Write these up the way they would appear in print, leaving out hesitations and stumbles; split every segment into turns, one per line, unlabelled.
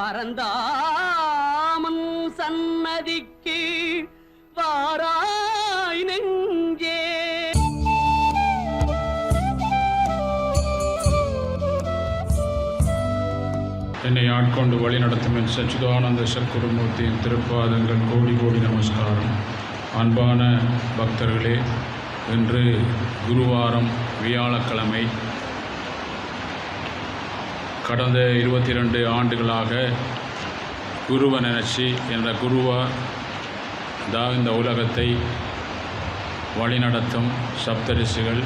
பரந்தாமன் சன்னதிக்கு வாராய் நெஞ்சே.
என்னை ஆட்கொண்டு வழி நடத்தும் என் சச்சிதானந்த சத்குருமூர்த்தியின் திருப்பாதங்கள் கோடி கோடி நமஸ்காரம். அன்பான பக்தர்களே, இன்று குருவாரம் வியாழக்கிழமை. கடந்த 22 ஆண்டுகளாக குருவை நினச்சி என்ற குருவா தான் இந்த உலகத்தை வழிநடத்தும் சப்தரிஷிகள்,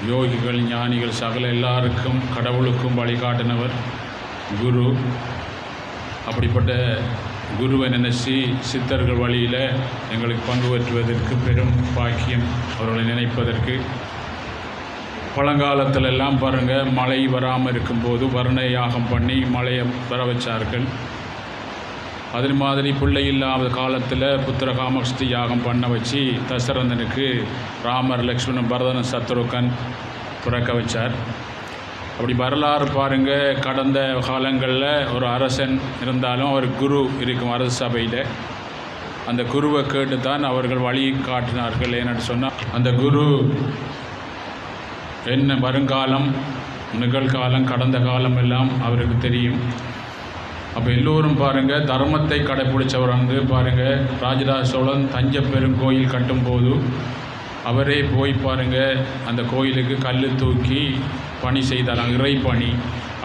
யோகிகள், ஞானிகள், சகல எல்லாருக்கும் கடவுளுக்கும் வழிகாட்டினவர் குரு. அப்படிப்பட்ட குருவை நினைச்சி சித்தர்கள் வழியில் எங்களுக்கு பங்கு பெற்றுவதற்கு பெரும் பாக்கியம். அவர்களை நினைப்பதற்கு பழங்காலத்தில் எல்லாம் பாருங்கள், மழை வராமல் இருக்கும்போது வருண யாகம் பண்ணி மழையை வர வச்சார்கள். அது மாதிரி பிள்ளை இல்லாத காலத்தில் புத்திர காமஸ்தி யாகம் பண்ண வச்சு தசரந்தனுக்கு ராமர், லக்ஷ்மணன், பரதன், சத்ருகன் பிறக்க வச்சார். அப்படி வரலாறு பாருங்கள். கடந்த காலங்களில் ஒரு அரசன் இருந்தாலும் அவர் குரு இருக்கும் அரச சபையில். அந்த குருவை கேட்டு தான் அவர்கள் வழி காட்டினார்கள். ஏன்னு சொன்னால் அந்த குரு என்ன வருங்காலம், நிகழ்காலம், கடந்த காலம் எல்லாம் அவருக்கு தெரியும். அப்போ எல்லோரும் பாருங்கள், தர்மத்தை கடைப்பிடிச்சவர் வந்து பாருங்கள், ராஜராஜ சோழன் தஞ்சை பெருங்கோயில் கட்டும்போது அவரே போய் பாருங்கள் அந்த கோயிலுக்கு கல் தூக்கி பணி செய்தார், இறை பணி.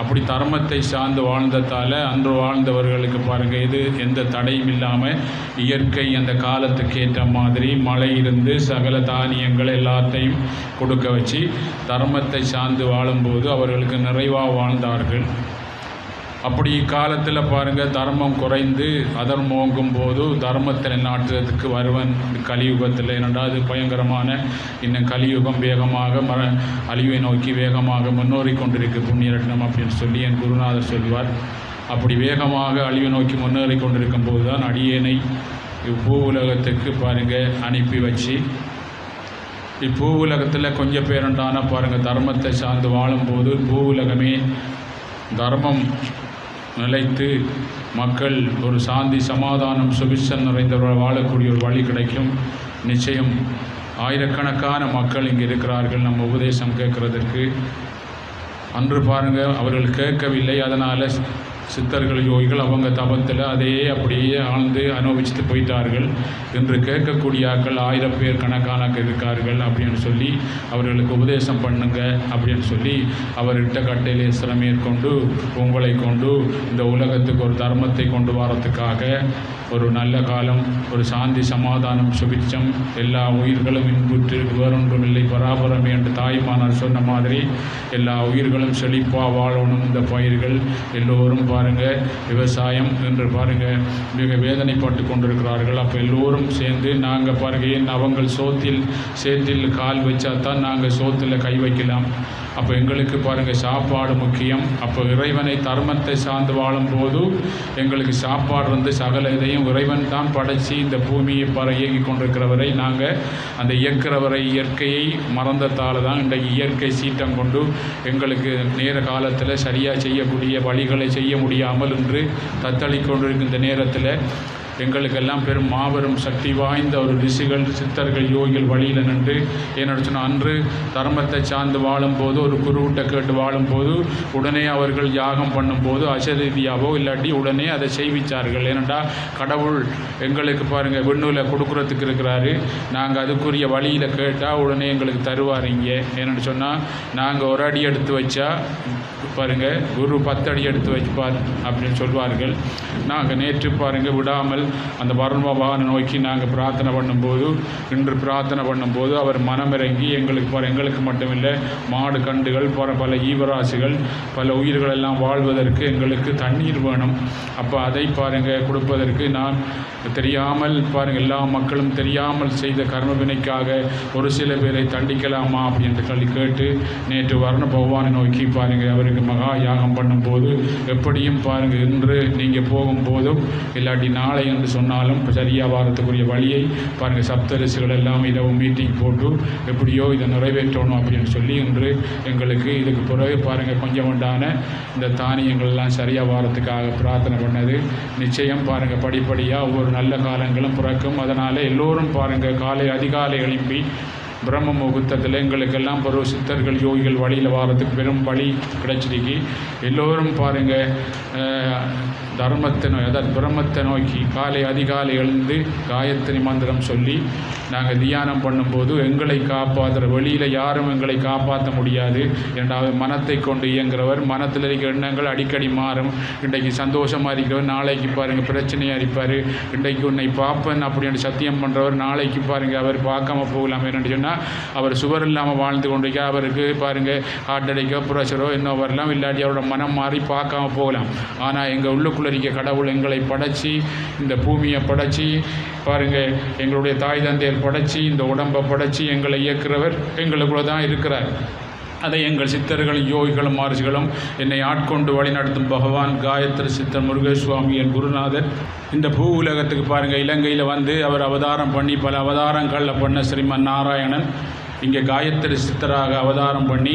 அப்படி தர்மத்தை சார்ந்து வாழ்ந்ததால் அன்று வாழ்ந்தவர்களுக்கு பாருங்கள், இது எந்த தடையும் இல்லாமல் இயற்கை அந்த காலத்துக்கு ஏற்ற மாதிரி மழை இருந்து சகல தானியங்கள் எல்லாத்தையும் கொடுக்க வச்சு தர்மத்தை சார்ந்து வாழும்போது அவர்களுக்கு நிறைவாக வாழ்ந்தார்கள். அப்படி காலத்தில் பாருங்கள், தர்மம் குறைந்து அதர்மம் ஓங்கும் போது தர்மத்தை நாட்டுறதுக்கு வருவன் கலியுகத்தில். என்னடா அது பயங்கரமான இன்னும் கலியுகம் வேகமாக அழிவை நோக்கி வேகமாக முன்னோறி கொண்டிருக்கு புண்ணியரட்னம் அப்படின்னு சொல்லி என் குருநாதர் சொல்வார். அப்படி வேகமாக அழிவை நோக்கி முன்னேறி கொண்டிருக்கும் போது தான் அடியேனை இப்பூ உலகத்துக்கு பாருங்கள் அனுப்பி வச்சு, இப்பூ உலகத்தில் கொஞ்சம் பேருண்டான பாருங்கள் தர்மத்தை சார்ந்து வாழும்போது பூ உலகமே தர்மம் நிலைத்து மக்கள் ஒரு சாந்தி, சமாதானம், சுபிட்சம் நிறைந்தவர்கள் வாழக்கூடிய ஒரு வழி கிடைக்கும். நிச்சயம் ஆயிரக்கணக்கான மக்கள் இங்கே இருக்கிறார்கள் நம்ம உபதேசம் கேட்குறதற்கு. அன்று பாருங்கள் அவர்கள் கேட்கவில்லை, அதனால் சித்தர்கள், யோகிகள் அவங்க தபத்தில் அதையே அப்படியே ஆழ்ந்து அனுபவிச்சுட்டு போயிட்டார்கள். இன்று கேட்கக்கூடிய ஆக்கள் 1000 பேர் கணக்கான இருக்கார்கள் அப்படின்னு சொல்லி அவர்களுக்கு உபதேசம் பண்ணுங்க அப்படின்னு சொல்லி அவர்கிட்ட கட்டையிலே சிரமேற்கொண்டு உங்களை கொண்டு இந்த உலகத்துக்கு ஒரு தர்மத்தை கொண்டு வரத்துக்காக ஒரு நல்ல காலம், ஒரு சாந்தி, சமாதானம், சுபிட்சம், எல்லா உயிர்களும் இன்புற்று வேறொன்றும் இல்லை பராபரமே என்று தாய்மானார் சொன்ன மாதிரி எல்லா உயிர்களும் செழிப்பாக வாழணும். இந்த பயிர்கள் எல்லோரும் பாருங்கள் விவசாயம் என்று பாருங்கள் மிக வேதனைப்பட்டு கொண்டிருக்கிறார்கள். அப்போ எல்லோரும் சேர்ந்து நாங்கள் பாருங்கள், ஏன் அவங்கள் சேத்தில் கால் வச்சா தான் நாங்கள் சோத்தில் கை வைக்கலாம். அப்போ எங்களுக்கு பாருங்கள் சாப்பாடு முக்கியம். அப்போ இறைவனை தர்மத்தை சார்ந்து வாழும்போது எங்களுக்கு சாப்பாடு வந்து சகல இதையும் இறைவன் தான் படைச்சி இந்த பூமியை இயக்கி கொண்டிருக்கிறவரை நாங்கள் அந்த இயக்கிறவரை இயற்கையை மறந்ததால் தான் இன்றைக்கு இயற்கை சீற்றம் கொண்டு எங்களுக்கு நேர காலத்தில் சரியாக செய்யக்கூடிய வழிகளை செய்ய முடியாமல் இன்று தத்தளிக் கொண்டிருக்கின்ற நேரத்தில் எங்களுக்கெல்லாம் பெரும் மாபெரும் சக்தி வாய்ந்த ஒரு ரிஷிகள், சித்தர்கள், யோகிகள் வழியில் நின்று என்னோட சொன்னால் அன்று தர்மத்தை சார்ந்து வாழும்போது ஒரு குருவிட்ட கேட்டு வாழும்போது உடனே அவர்கள் யாகம் பண்ணும்போது அசரீதியாவோ இல்லாட்டி உடனே அதை செய்விச்சார்கள். ஏனெண்டா கடவுள் எங்களுக்கு பாருங்கள் விண்ணுல கொடுக்குறதுக்கு இருக்கிறாரு, நாங்கள் அதுக்குரிய வழியில் கேட்டால் உடனே எங்களுக்கு தருவாருங்க. ஏன்னு சொன்னால் நாங்கள் ஒரு அடி எடுத்து வச்சா பாருங்கள் குரு 10 அடி எடுத்து வைப்பார் அப்படின்னு சொல்வார்கள். நாங்கள் நேற்று பாருங்கள் விடாமல் அந்த வருண பகவானை நோக்கி நாங்கள் பிரார்த்தனை பண்ணும்போது, இன்று பிரார்த்தனை பண்ணும்போது அவர் மனமிறங்கி எங்களுக்கு மட்டுமில்லை மாடு, கண்டுகள், பல ஈவராசிகள், பல உயிர்கள் எல்லாம் வாழ்வதற்கு எங்களுக்கு தண்ணீர் வேணும். அப்போ அதை பாருங்கள் கொடுப்பதற்கு நான் தெரியாமல் பாருங்கள் எல்லா மக்களும் தெரியாமல் செய்த கர்ம வினைக்காக ஒரு சில பேரை தண்டிக்கலாமா அப்படின்ட்டு கேட்டு நேற்று வருண பகவானை நோக்கி பாருங்கள் அவருக்கு மகா யாகம் பண்ணும்போது எப்படியும் பாருங்கள் இன்று நீங்கள் போகும்போதும் இல்லாட்டி நாளை என்று சொன்னாலும் சரியாக வாரத்துக்குரிய வழியை பாருங்கள் சப்தரிசிகள் எல்லாம் இரவு மீட்டிங் போட்டு எப்படியோ இதை நிறைவேற்றணும் அப்படின்னு சொல்லி இன்று எங்களுக்கு இதுக்கு பிறகு பாருங்கள் கொஞ்சம் உண்டான இந்த தானியங்கள்லாம் சரியாக வாரத்துக்காக பிரார்த்தனை பண்ணது. நிச்சயம் பாருங்கள் படிப்படியாக ஒவ்வொரு நல்ல காலங்களும் பிறக்கும். அதனால் எல்லோரும் பாருங்கள் அதிகாலை எழும்பி பிரம்ம முகூர்த்தத்தில் எங்களுக்கெல்லாம் ஒரு சித்தர்கள் யோகிகள் வழியில் வாரத்துக்கு பெரும் வழி கிடைச்சிருக்கு. எல்லோரும் பாருங்கள் பிரம்மத்தை நோக்கி அதிகாலை எழுந்து காயத்ரி மந்திரம் சொல்லி நாங்கள் தியானம் பண்ணும்போது எங்களை காப்பாற்றுற வெளியில் யாரும் எங்களை காப்பாற்ற முடியாது. இரண்டாவது மனத்தை கொண்டு இயங்குகிறவர், மனத்தில் இருக்கிற எண்ணங்கள் அடிக்கடி மாறும். இன்றைக்கு சந்தோஷமாக இருக்கிறவர் நாளைக்கு பாருங்கள் பிரச்சனையாக இருப்பார். இன்றைக்கு உன்னை பார்ப்பேன் அப்படின்னு சத்தியம் பண்ணுறவர் நாளைக்கு பாருங்கள் அவர் பார்க்காம போகலாம். என்னென்னு சொன்னால் அவர் சுவர் இல்லாமல் வாழ்ந்து கொண்டிருக்க அவருக்கு பாருங்கள் ஹார்ட் அடிக்கோ ப்ரெஷரோ இன்னும் வரலாம், இல்லாட்டி அவரோட மனம் மாறி பார்க்காம போகலாம். ஆனால் எங்கள் உள்ளுக்குள்ளே இருக்க கடவுள் எங்களை படைச்சி இந்த பூமியை படைச்சி பாருங்கள் எங்களுடைய தாய் தந்தையர் படைச்சி இந்த உடம்பை படைச்சி எங்களை இயக்குறவர் எங்களுக்குள்ளே தான் இருக்கிறார். அதை எங்கள் சித்தர்களும் யோகிகளும் மகர்ஷிகளும் என்னை ஆட்கொண்டு வழிநடத்தும் பகவான் காயத்ரி சித்தர் முருகேசுவாமி என் குருநாதர் இந்த பூ உலகத்துக்கு பாருங்கள் இலங்கையில் வந்து அவர் அவதாரம் பண்ணி பல அவதாரங்களில் பண்ண ஸ்ரீமன் நாராயணன் இங்கே காயத்ரி சித்தராக அவதாரம் பண்ணி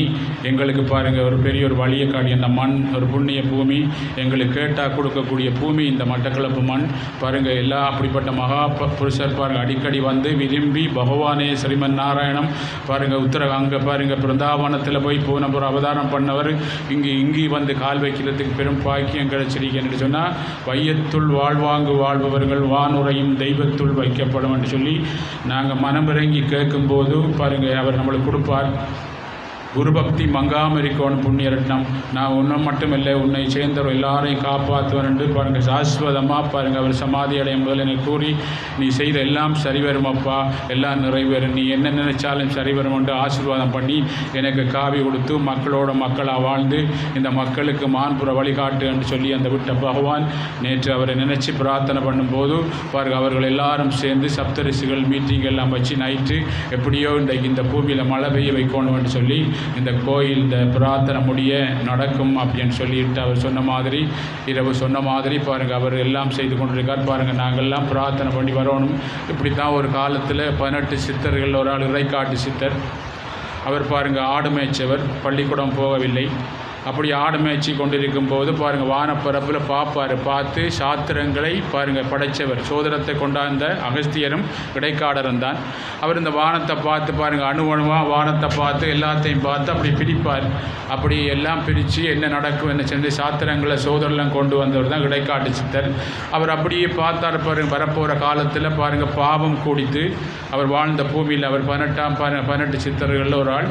எங்களுக்கு பாருங்கள் ஒரு பெரிய ஒரு வழியை காட்டி அந்த மண் ஒரு புண்ணிய பூமி எங்களுக்கு கேட்டால் கொடுக்கக்கூடிய பூமி இந்த மட்டக்களப்பு மண் பாருங்கள். எல்லா அப்படிப்பட்ட மகா புருஷர் பாருங்கள் அடிக்கடி வந்து விரும்பி பகவானே ஸ்ரீமன் நாராயணம் பாருங்கள் அங்கே பாருங்கள் பிருந்தாவனத்தில் போய் போன ஒரு அவதாரம் பண்ணவர் இங்கே வந்து கால் வைக்கிறதுக்கு பெரும் பாக்கியம் கிடைச்சிருக்கேன்னு சொன்னால் வையத்துள் வாழ்பவர்கள் வானுரையும் தெய்வத்துள் வைக்கப்படும் என்று சொல்லி நாங்கள் மனமிறங்கி கேட்கும்போது பாருங்கள் அவர் நம்மளுக்கு கொடுப்பார். குருபக்தி மங்காமல் இருக்கணும் புண்ணிய ரத்னம். நான் உன்னை மட்டும் இல்லை உன்னை சேர்ந்தவர் எல்லாரையும் காப்பாற்றுவேன் என்று பாருங்கள் சாஸ்வதமாக பாருங்கள் அவர் சமாதி அடையும் போது எனக்கு கூறி நீ செய்த எல்லாம் சரிவரும் அப்பா, எல்லாம் நிறைவேறும், நீ என்ன நினைச்சாலும் சரிவரும் என்று ஆசீர்வாதம் பண்ணி எனக்கு காவி கொடுத்து மக்களாக வாழ்ந்து இந்த மக்களுக்கு மான்புற வழிகாட்டு என்று சொல்லி அந்த விட்ட பகவான் நேற்று அவரை நினைச்சு பிரார்த்தனை பண்ணும்போது பாருங்கள் அவர்கள் எல்லாரும் சேர்ந்து சப்தரிசிகள் மீட்டிங் எல்லாம் வச்சு நைட்டு எப்படியோ இன்றைக்கு இந்த பூமியில் மழை பெய்ய வைக்கணும் என்று சொல்லி இந்த கோயில் இந்த பிரார்த்தனை முடிய நடக்கும் அப்படின்னு சொல்லிட்டு அவர் இரவு சொன்ன மாதிரி பாருங்கள் அவர் எல்லாம் செய்து கொண்டிருக்கார். பாருங்கள் நாங்கள்லாம் பிரார்த்தனை பண்ணி வரணும். இப்படி தான் ஒரு காலத்தில் 18 சித்தர்கள் ஒரு ஆள் இறைக்காட்டு சித்தர் அவர் பாருங்கள் ஆடு மேய்ச்சவர், பள்ளிக்கூடம் போகவில்லை. அப்படி ஆடு மேய்ச்சி கொண்டிருக்கும் போது பாருங்கள் வானப்பரப்பில் பார்த்து சாத்திரங்களை பாருங்கள் படைத்தவர் சோதரத்தை கொண்டாந்த அகஸ்தியரும் இடைக்காடரும் தான். அவர் இந்த வானத்தை பார்த்து பாருங்கள் அணுவணுவாக வானத்தை பார்த்து எல்லாத்தையும் பார்த்து அப்படி பிரிப்பார். அப்படி எல்லாம் பிரித்து என்ன நடக்கும் என்ன செஞ்சு சாத்திரங்களை சோதரெல்லாம் கொண்டு வந்தவர் தான் இடைக்காட்டு சித்தர். அவர் அப்படியே பார்த்தார் பாருங்கள் வரப்போகிற காலத்தில் பாருங்கள் பாவம் கூடித்து அவர் வாழ்ந்த பூமியில் அவர் 18 சித்தர்களில் ஒரு ஆள்.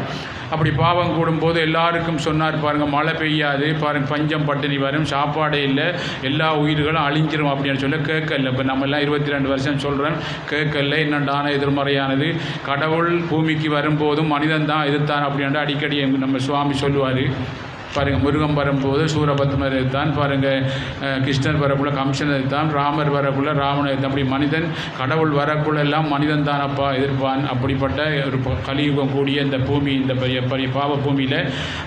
அப்படி பாவம் கூடும்போது எல்லாருக்கும் சொன்னார் பாருங்கள் மழை பெய்யாது பாருங்கள் பஞ்சம் பட்டினி வரும், சாப்பாடே இல்லை, எல்லா உயிர்களும் அழிஞ்சிரும் அப்படின்னு சொல்ல கேட்கல. இப்போ நம்மெல்லாம் 22 வருஷம் சொல்கிறோம் கேட்கல. என்னண்டான எதிர்மறையானது கடவுள் பூமிக்கு வரும்போதும் மனிதன் தான் எதிர்த்தான் அப்படின்ட்டு அடிக்கடி நம்ம சுவாமி சொல்லுவார். பாருங்கள் முருகன் வரும்போது சூரபத்மர் எதிர்த்தான், பாருங்கள் கிருஷ்ணர் வரக்குள்ள கம்சன் எதிர்த்தான், ராமர் வரக்குள்ள ராவணன் எதிர்த்தான். அப்படி மனிதன் கடவுள் வரக்குள்ளெல்லாம் மனிதன் தானப்பா எதிர்ப்பான். அப்படிப்பட்ட ஒரு கலியுகம் கூடிய இந்த பூமி இந்த பெரிய பாவ பூமியில்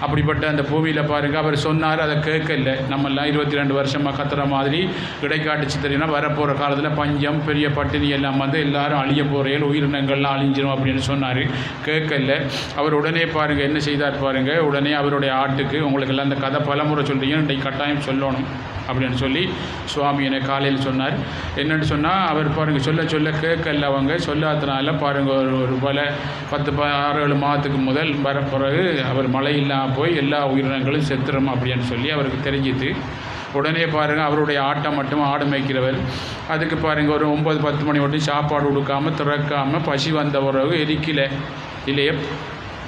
அப்படிப்பட்ட அந்த பூமியில் பாருங்கள் அவர் சொன்னார். அதை கேட்கல. நம்மெல்லாம் 22 வருஷமாக கத்துற மாதிரி இடைக்காட்டு சித்தரினா வரப்போகிற காலத்தில் பஞ்சம் பெரிய பட்டினி எல்லாம் வந்து எல்லாரும் அழிய போகிறேன் உயிரினங்கள்லாம் அழிஞ்சிரும் அப்படின்னு சொன்னார். கேட்கல. அவர் உடனே பாருங்கள் என்ன செய்தார் பாருங்கள் உடனே அவருடைய ஆட்டுக்கு உங்களுக்கெல்லாம் அந்த கதை பலமுறை சொல்கிறீங்க இன்றைக்கு கட்டாயம் சொல்லணும் அப்படின்னு சொல்லி சுவாமி என்னை காலையில் சொன்னார். என்னென்னு சொன்னால் அவர் பாருங்கள் சொல்ல கேட்கல. அவங்க சொல்லாதனால பாருங்கள் ஒரு பல 10-6-7 மாதத்துக்கு முதல் வர பிறகு அவர் மழை இல்லாமல் போய் எல்லா உயிரினங்களும் செத்துரும் அப்படின்னு சொல்லி அவருக்கு தெரிஞ்சிது. உடனே பாருங்கள் அவருடைய ஆட்டம் மட்டும் ஆடு மேய்க்கிறவர் அதுக்கு பாருங்கள் ஒரு 9-10 மணி மட்டும் சாப்பாடு கொடுக்காமல் திறக்காமல் பசி வந்த பிறகு இல்லையே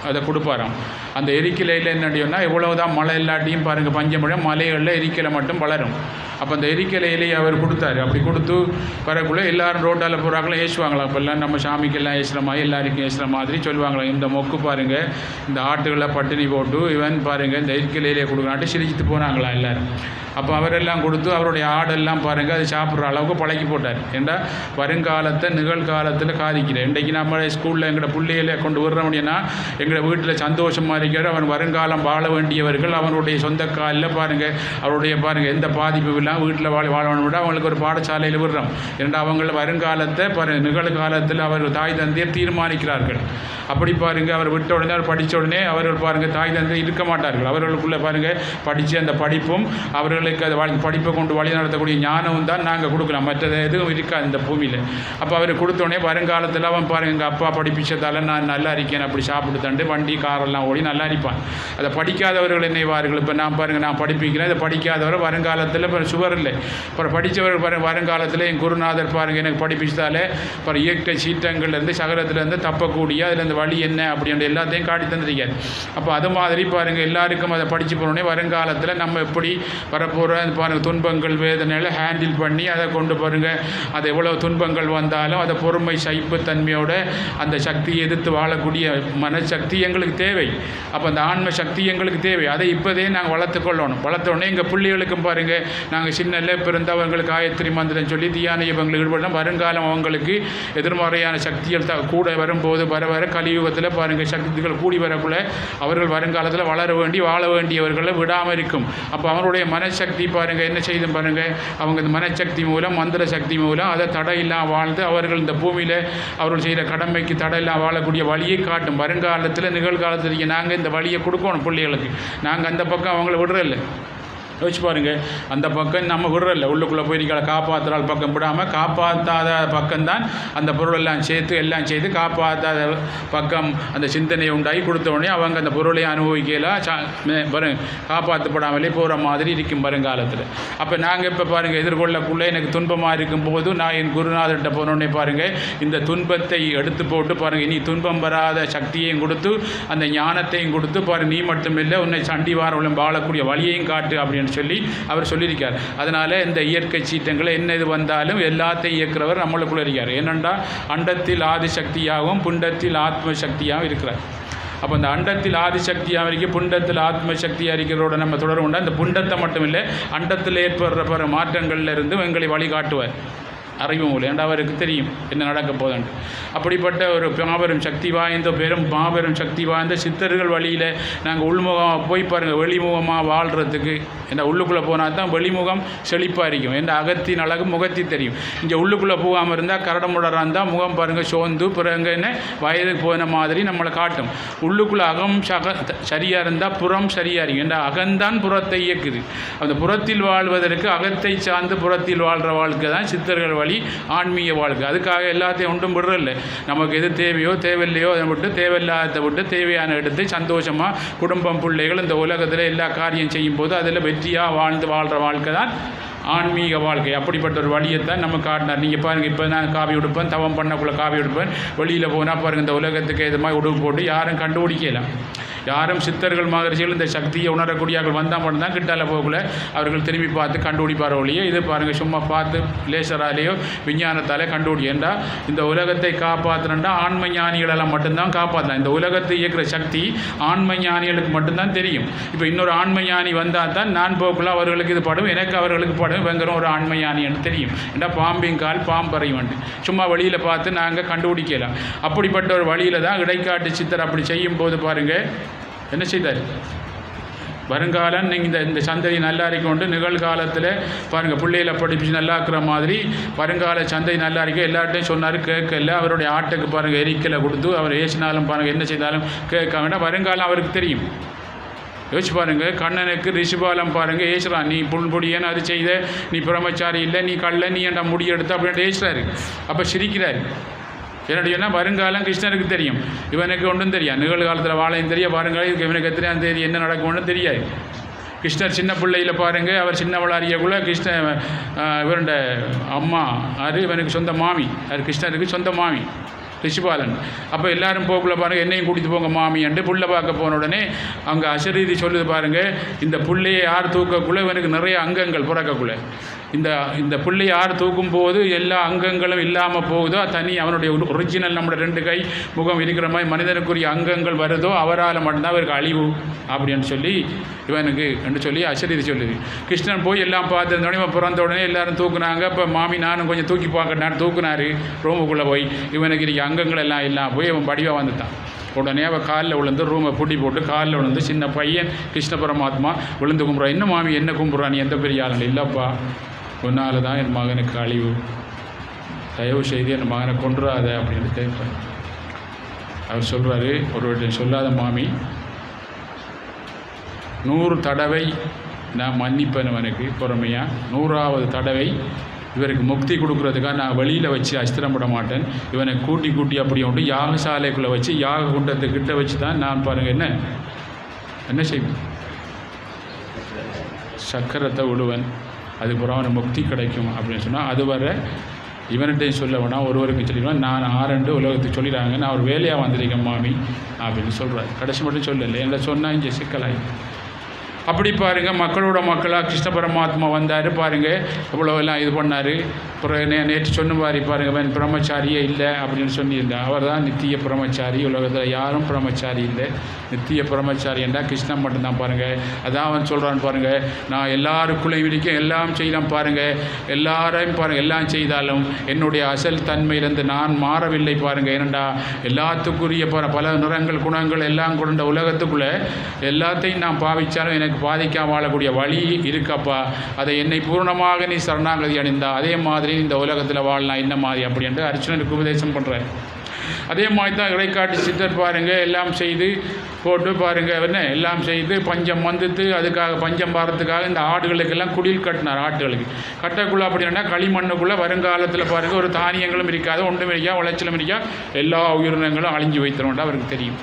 அதை கொடுப்பாராம். அந்த எரிக்கலையில் என்னடியோன்னா எவ்வளவுதான் மழை இல்லாட்டியும் பாருங்கள் பஞ்சமழை மலைகளில் எரிக்கலை மட்டும் வளரும். அப்போ அந்த எரிக்கலையிலேயே அவர் கொடுத்தாரு. அப்படி கொடுத்து வரக்குள்ளே எல்லாரும் ரோட்டால் போகிறாங்களும் ஏசுவாங்களாம். இப்போல்லாம் நம்ம சாமிக்கெல்லாம் ஏசுகிற மாதிரி எல்லாருக்கும் ஏசுகிற மாதிரி சொல்லுவாங்களாம். இந்த மொக்கு பாருங்கள் இந்த ஆட்டுகளை பட்டினி போட்டு இவன் பாருங்கள் இந்த எரிக்கலையிலே கொடுக்குறான்ட்டு சிரிச்சிட்டு போனாங்களாம் எல்லோரும். அப்போ அவரெல்லாம் கொடுத்து அவருடைய ஆடெல்லாம் பாருங்கள் அது சாப்பிட்ற அளவுக்கு பழக்கி போட்டார். ஏண்டா வருங்காலத்தை நிகழ்காலத்தில் காதிக்கிறேன். இன்றைக்கு நம்ம ஸ்கூலில் எங்களோட பிள்ளைகளை கொண்டு விடுற முடியும்னா எங்களோட வீட்டில் சந்தோஷமாக தீர்மானிக்கிறார். அவன் வருங்காலம் வாழ வேண்டியவர்கள் அவனுடைய சொந்த காலில் பாருங்கள், அவருடைய பாருங்கள் எந்த பாதிப்பும் இல்லாமல் வீட்டில் வாழணும் விட அவங்களுக்கு ஒரு பாடசாலையில் விடுறோம். ஏன்னா அவங்கள வருங்காலத்தை நிகழ்காலத்தில் அவர் தாய் தந்தையை தீர்மானிக்கிறார்கள். அப்படி பாருங்கள், அவர் விட்ட உடனே அவர் படித்த உடனே அவர்கள் பாருங்கள் தாய் தந்தை இருக்க மாட்டார்கள். அவர்களுக்குள்ளே பாருங்கள் படித்து அந்த படிப்பும் அவர்களுக்கு அது படிப்பை கொண்டு வழி நடத்தக்கூடிய ஞானமும் தான் நாங்கள் கொடுக்கலாம். மற்றது எதுவும் இருக்காது இந்த பூமியில். அப்போ அவர் கொடுத்தோடனே வருங்காலத்தில் அவன் பாருங்கள் எங்கள் அப்பா படிப்பிச்சதால் நான் நல்லா இருக்கேன் அப்படி சாப்பிட்டு தண்டு வண்டி காரெல்லாம் ஓடி நல்லா இருப்பான். அதை படிக்காதவர்கள் என்னைவார்கள். இப்போ நான் பாருங்கள் நான் படிப்பிக்கிறேன், இதை படிக்காதவரை வருங்காலத்தில் இப்போ சுவர் இல்லை. அப்புறம் படித்தவர்கள் பாருங்கள் வருங்காலத்தில் என் குருநாதர் பாருங்கள் எனக்கு படிப்பிச்சதாலே அப்புறம் இயற்கை சீற்றங்கள்லேருந்து சகலத்துலேருந்து தப்பக்கூடிய அதில் வழி என்ன அப்படின்ற எல்லாத்தையும் காட்டி தந்துருக்கார். அப்போ அது மாதிரி பாருங்கள் எல்லாருக்கும் அதை படித்து போனோடனே வருங்காலத்தில் நம்ம எப்படி வரப்போகிற பாருங்கள் துன்பங்கள் வேதனைகளை ஹேண்டில் பண்ணி அதை கொண்டு பாருங்கள், அது எவ்வளோ துன்பங்கள் வந்தாலும் அதை பொறுமை சகிப்புத்தன்மையோட அந்த சக்தியை எதிர்த்து வாழக்கூடிய மனசக்தி எங்களுக்கு தேவை. அப்போ அந்த ஆன்ம சக்தி எங்களுக்கு தேவை. அதை இப்போதே நாங்கள் வளர்த்துக்கொள்ளணும். வளர்த்தோடனே எங்கள் பிள்ளைகளுக்கும் பாருங்கள் நாங்கள் சின்னல பிறந்தவங்களுக்கு காயத்ரி மந்திரம் சொல்லி தியான இவங்களுக்கு ஈடுபடணும். வருங்காலம் அவங்களுக்கு எதிர்மறையான சக்திகள் கூட வரும்போது வர வர கலியுகத்தில் பாருங்கள் சக்திகள் கூடி வரக்குள்ள அவர்கள் வருங்காலத்தில் வளர வேண்டி வாழ வேண்டியவர்களை விடாமல் இருக்கும். அப்போ அவருடைய மனசக்தி பாருங்கள் என்ன செய்தும் பாருங்கள், அவங்க இந்த மனசக்தி மூலம் மந்திர சக்தி மூலம் அதை தடையில்லாம் வாழ்ந்து அவர்கள் இந்த பூமியில் அவர்கள் செய்கிற கடமைக்கு தடையில்லாம் வாழக்கூடிய வழியை காட்டும். வருங்காலத்தில் நிகழ்காலத்தில் நாங்கள் இந்த வழியை கொடுக்கணும் பிள்ளைகளுக்கு. நாங்கள் அந்த பக்கம் அவங்கள விடுறதில்லை. யோசிச்சு பாருங்கள், அந்த பக்கம் நம்ம விடுறதில்ல. உள்ளுக்குள்ளே போய் நீங்கள் காப்பாற்றுறாள் பக்கம் விடாமல் காப்பாற்றாத பக்கம்தான் அந்த பொருளெல்லாம் சேர்த்து எல்லாம் செய்து காப்பாற்றாத பக்கம் அந்த சிந்தனையை உண்டாகி கொடுத்த உடனே அவங்க அந்த பொருளை அனுபவிக்கலாம் காப்பாற்றப்படாமலே போகிற மாதிரி இருக்கும் வருங்காலத்தில். அப்போ நாங்கள் இப்போ பாருங்கள் எதிர்கொள்ளக்குள்ளே எனக்கு துன்பமாக இருக்கும் போது நான் என் குருநாதர்கிட்ட போனோடனே பாருங்கள் இந்த துன்பத்தை எடுத்து போட்டு பாருங்கள் இனி துன்பம் வராத சக்தியையும் கொடுத்து அந்த ஞானத்தையும் கொடுத்து பாருங்கள் நீ மட்டுமில்லை உன்னை சண்டி வாரம் வாழக்கூடிய வழியையும் காட்டு அப்படின்னு சொல்லி அவர் சொல்லியிருக்கார். அதனால் இந்த இயற்கை சீற்றங்களை என்ன இது வந்தாலும் எல்லாத்தையும் இயக்கிறவர் நம்மளுக்குள்ள இருக்கார். ஏனென்றால் அண்டத்தில் ஆதிசக்தியாகவும் புண்டத்தில் ஆத்ம சக்தியாகவும் இருக்கிறார். அப்போ அந்த அண்டத்தில் ஆதிசக்தியாக இருக்க புண்டத்தில் ஆத்மசக்தியாக இருக்கிறதோட நம்ம தொடர்புண்டா இந்த புண்டத்தை மட்டும் இல்லை அண்டத்தில் ஏற்படுற மாற்றங்கள்ல இருந்து எங்களை வழிகாட்டுவார். அறிவு மூலம் ஏன்னா அவருக்கு தெரியும் என்ன நடக்க போதுண்டு. அப்படிப்பட்ட ஒரு மாபெரும் சக்தி வாய்ந்த மாபெரும் சக்தி வாய்ந்த சித்தர்கள் வழியில் நாங்கள் உள்முகமாக போய் பாருங்கள் வெளிமுகமாக வாழ்கிறதுக்கு என்ன உள்ளுக்குள்ளே போனால் தான் வெளிமுகம் செழிப்பாக இருக்கும். என்ற அகத்தின் அழகு முகத்தி தெரியும். இங்கே உள்ளுக்குள்ளே போகாமல் இருந்தால் கரடமுடராக இருந்தால் முகம் பாருங்கள் சோர்ந்து பிறகு என்ன வயதுக்கு போன மாதிரி நம்மளை காட்டும். உள்ளுக்குள்ளே அகம் சரியாக இருந்தால் புறம் சரியாக இருக்கும். என்ற அகம்தான் புறத்தை இயக்குது. அந்த புறத்தில் வாழ்வதற்கு அகத்தை சார்ந்து புறத்தில் வாழ்கிற வாழ்க்கை தான் சித்தர்கள் வழி ஆன்மீக வாழ்க்கை. அதுக்காக எல்லாத்தையும் ஒன்றும் விடுறதில்லை. நமக்கு எது தேவையோ தேவையில்லையோ அதை விட்டு தேவையில்லாத விட்டு தேவையான எடுத்து சந்தோஷமாக குடும்பம் பிள்ளைகள் இந்த உலகத்தில் எல்லா காரியம் செய்யும் போது அதில் வெற்றியாக வாழ்கிற வாழ்க்கை தான் ஆன்மீக வாழ்க்கை. அப்படிப்பட்ட ஒரு வழியைத்தான் நம்ம காட்டினார். நீங்கள் பாருங்கள் இப்போ நான் காவி உடுப்பேன் தவம் பண்ணக்குள்ளே காவி உடுப்பேன் வெளியில் போனால் பாருங்கள் இந்த உலகத்துக்கு இது மாதிரி உடுப்பு போட்டு யாரும் கண்டுபிடிக்கலாம். யாரும் சித்தர்கள் மகரிஷிகள் இந்த சக்தியை உணரக்கூடியவர்கள் வந்தால் மட்டும்தான் கிட்டால போகல அவர்கள் திரும்பி பார்த்து கண்டுபிடிப்பார் ஒழிய இது பாருங்கள் சும்மா பார்த்து லேசராலேயோ விஞ்ஞானத்தாலே கண்டுபிடி. என்றால் இந்த உலகத்தை காப்பாற்றணுன்னா ஆன்ம ஞானிகளெல்லாம் மட்டும்தான் காப்பாற்றலாம். இந்த உலகத்தை இயக்கிற சக்தி ஆன்ம ஞானிகளுக்கு மட்டும்தான் தெரியும். இப்போ இன்னொரு ஆன்ம ஞானி வந்தால் தான் நான் போக்குள்ள அவர்களுக்கு இது படும் எனக்கு அவர்களுக்கு படும் வெங்கரும் ஒரு ஆன்ம ஞானின்னு தெரியும். ஏன்னா பாம்பின் கால் பாம்பறையும் வந்து சும்மா வழியில் பார்த்து நாங்கள் கண்டுபிடிக்கலாம். அப்படிப்பட்ட ஒரு வழியில் தான் இடைக்காட்டு சித்தர் அப்படி செய்யும் போது பாருங்கள் என்ன செய்தார். வருங்காலம் நீங்கள் இந்த சந்ததி நல்லா இருக்கொண்டு நிகழ்காலத்தில் பாருங்கள் பிள்ளைகளை படிப்பிச்சு நல்லா இருக்கிற மாதிரி வருங்கால சந்ததி நல்லா இருக்க எல்லார்ட்டையும் சொன்னார். கேட்கல அவருடைய ஆட்டுக்கு பாருங்கள் எரிக்கலை கொடுத்து அவர் ஏசினாலும் பாருங்கள் என்ன செய்தாலும் கேட்க வேண்டாம். வருங்காலம் அவருக்கு தெரியும். யோசிச்சு பாருங்கள் கண்ணனுக்கு ரிஷிபாலம் பாருங்கள் ஏசுறான் நீ புல்பொடியன்னு அது செய்த நீ பிரம்மச்சாரி இல்லை நீ கள்ள நீ என்ற முடி எடுத்து அப்படின்ட்டு ஏசுறாரு. அப்போ சிரிக்கிறார். என்னுடையனா வருங்காலம் கிருஷ்ணருக்கு தெரியும். இவனுக்கு ஒன்றும் தெரியாது. நிகழ்காலத்தில் வாழையும் தெரியும். வருங்காலம் இதுக்கு இவனுக்கு எத்தனையாம் தேதி என்ன நடக்கும்னு தெரியாது. கிருஷ்ணர் சின்ன பிள்ளையில் பாருங்கள் அவர் சின்னவள் அறியக்குள்ள கிருஷ்ண இவருடைய அம்மா அது இவனுக்கு சொந்த மாமி. அது கிருஷ்ணருக்கு சொந்த மாமி ரிஷிபாலன். அப்போ எல்லாரும் போக்குள்ள பாருங்கள் என்னையும் கூட்டிகிட்டு போங்க மாமின்ட்டு புள்ளை பார்க்க போன உடனே அங்கே அசரீதி சொல்லுது பாருங்கள் இந்த புள்ளையை யார் தூக்கக்குள்ளே இவனுக்கு நிறைய அங்கங்கள் பிறக்கக்குள்ளே இந்த புள்ளை யார் தூக்கும் போது எல்லா அங்கங்களும் இல்லாமல் போகுதோ தனி அவனுடைய ஒரிஜினல் நம்மளோட 2 கை முகம் இருக்கிற மாதிரி மனிதனுக்குரிய அங்கங்கள் வருதோ அவரால் மட்டும்தான் அவருக்கு அழிவு அப்படின்னு சொல்லி இவனுக்கு என்று சொல்லி அசரீதி சொல்லுது. கிருஷ்ணன் போய் எல்லாம் பார்த்துருந்தோடனே இவன் பிறந்த உடனே எல்லாரும் தூக்குனாங்க. இப்போ மாமி நானும் கொஞ்சம் தூக்கி பார்க்கட்டான்னு தூக்குனாரு ரூமுக்குள்ளே போய் இவனுக்கு அங்கங்கள் எல்லாம் போய் இவன் படிவாக வந்துட்டான். உடனே அவள் காலில் விழுந்து ரூமை பூட்டி போட்டு காலில் விழுந்து சின்ன பையன் கிருஷ்ண பரமாத்மா விழுந்து கும்பிட்றான். என்ன மாமி என்ன கும்பிட்றான், நீ எந்த பெரிய ஆள் இல்லைப்பா, உன்னால் தான் என் மகனுக்கு அழிவு, தயவு செய்து என் மகனை கொன்றாத அப்படின்னு கேட்பார். அவர் சொல்கிறாரு, ஒருவர்கிட்ட சொல்லாத மாமி, 100 தடவை நான் மன்னிப்பேன் அவனுக்கு பொறுமையாக, 100வது தடவை இவருக்கு முக்தி கொடுக்குறதுக்காக நான் வெளியில் வச்சு அஸ்திரப்பட மாட்டேன், இவனை கூட்டி அப்படி ஒன்று யாகசாலைக்குள்ளே வச்சு யாக குண்டத்துக்கிட்ட வச்சு தான் நான் பாருங்கள் என்ன செய்வேன், சக்கரத்தை விடுவேன், அதுக்கப்புறம் அவனை முக்தி கிடைக்கும் அப்படின்னு சொன்னால் அதுவரை இவன்கிட்டையும் சொல்ல வேணாம், ஒருவருக்கு சொல்லிடுவேன், நான் 6 உலகத்துக்கு சொல்லிடுறாங்க, நான் ஒரு வேலையாக வந்திருக்கேன் மாமி அப்படின்னு சொல்கிறார். கடைசி மட்டும் சொல்லலை, என்ன சொன்னால் இங்கே சிக்கலாகி. அப்படி பாருங்கள், மக்களோட மக்களாக கிருஷ்ண பரமாத்மா வந்தார் பாருங்கள், இவ்வளோவெல்லாம் இது பண்ணார். அப்புறம் நேற்று சொன்னவாரி பாருங்கள், பிரம்மச்சாரியே இல்லை அப்படின்னு சொல்லியிருந்தேன். அவர் தான் நித்திய பிரம்மச்சாரி, உலகத்தில் யாரும் பிரம்மச்சாரி இல்லை, நித்திய பிரம்மச்சாரி என்றால் கிருஷ்ணன் மட்டும்தான் பாருங்கள். அதான் அவன் சொல்கிறான் பாருங்கள், நான் எல்லாருக்குள்ளேயும் இருக்கேன், எல்லாம் செய்யலாம் பாருங்கள், எல்லாரையும் பாருங்கள், எல்லாம் செய்தாலும் என்னுடைய அசல் தன்மையிலிருந்து நான் மாறவில்லை பாருங்கள். ஏனண்டா எல்லாத்துக்குரிய பல நிறங்கள் குணங்கள் எல்லாம் கொண்ட உலகத்துக்குள்ளே எல்லாத்தையும் நான் பாவித்தாலும் எனக்கு பாதிக்காம வாழக்கூடிய வழி இருக்கப்பா, அதை என்னை பூர்ணமாக நீ சரணாகதி அடைந்தா அதே மாதிரி இந்த உலகத்தில் வாழலாம் என்ன மாதிரி அப்படி என்று அர்ச்சுனனுக்கு உபதேசம் பண்ணுறார். அதே மாதிரி தான் இடைக்காட்டு சித்தர் பாருங்கள், எல்லாம் செய்து போட்டு பாருங்கள், என்ன எல்லாம் செய்து பஞ்சம் வந்துட்டு அதுக்காக பஞ்சம் பாரத்துக்காக இந்த ஆடுகளுக்கெல்லாம் குடில் கட்டினார். ஆட்டுகளுக்கு கட்டக்குள்ளே அப்படின்னா களிமண்ணுக்குள்ளே வருங்காலத்தில் பாருங்கள் ஒரு தானியங்களும் இருக்காது, ஒன்றும் இருக்கா, விளைச்சலும் இருக்கா, எல்லா உயிரினங்களும் அழிஞ்சு வைத்தனோண்டா அவருக்கு தெரியும்.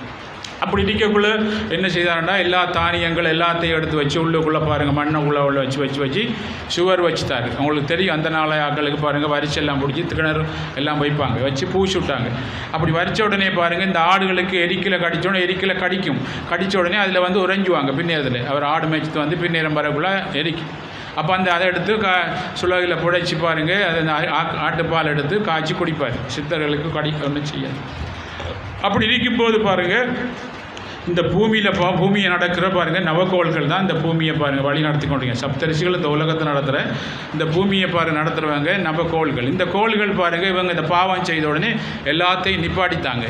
அப்படி இருக்கக்குள்ளே என்ன செய்தாருண்டா, எல்லா தானியங்கள் எல்லாத்தையும் எடுத்து வச்சு உள்ளுக்குள்ளே பாருங்கள் மண்ணை உள்ள வச்சு சுவர் வச்சுட்டாரு. அவங்களுக்கு தெரியும் அந்த நாளை ஆக்களுக்கு பாருங்கள் வரிச்செல்லாம் பிடிச்சி கிணறு எல்லாம் வைப்பாங்க, வச்சு பூசி விட்டாங்க. அப்படி வரிச்ச உடனே பாருங்கள் இந்த ஆடுகளுக்கு எரிக்கலை கடித்தோடனே எரிக்கலை கடித்த உடனே அதில் உறைஞ்சுவாங்க. பின்னேரத்தில் அவர் ஆடு மேய்ச்சிட்டு பின்னேரம் வரக்குள்ளே எரிக்கும். அப்போ அதை எடுத்து சுலகில் புடைச்சி பாருங்கள், அது ஆட்டுப்பால் எடுத்து காய்ச்சி குடிப்பார். சித்தர்களுக்கு ஒன்றும் செய்யாது. அப்படி இருக்கும்போது பாருங்கள், இந்த பூமியை நடக்கிற பாருங்கள் நவகோள்கள் தான் இந்த பூமியை பாருங்கள் வழி நடத்தி கொண்டீங்க. சப்தரிசிகள் இந்த உலகத்தை நடத்துகிற இந்த பூமியை நடத்துகிறவங்க நவகோள்கள். இந்த கோள்கள் பாருங்கள் இவங்க இந்த பாவம் செய்த உடனே எல்லாத்தையும் நிப்பாட்டித்தாங்க,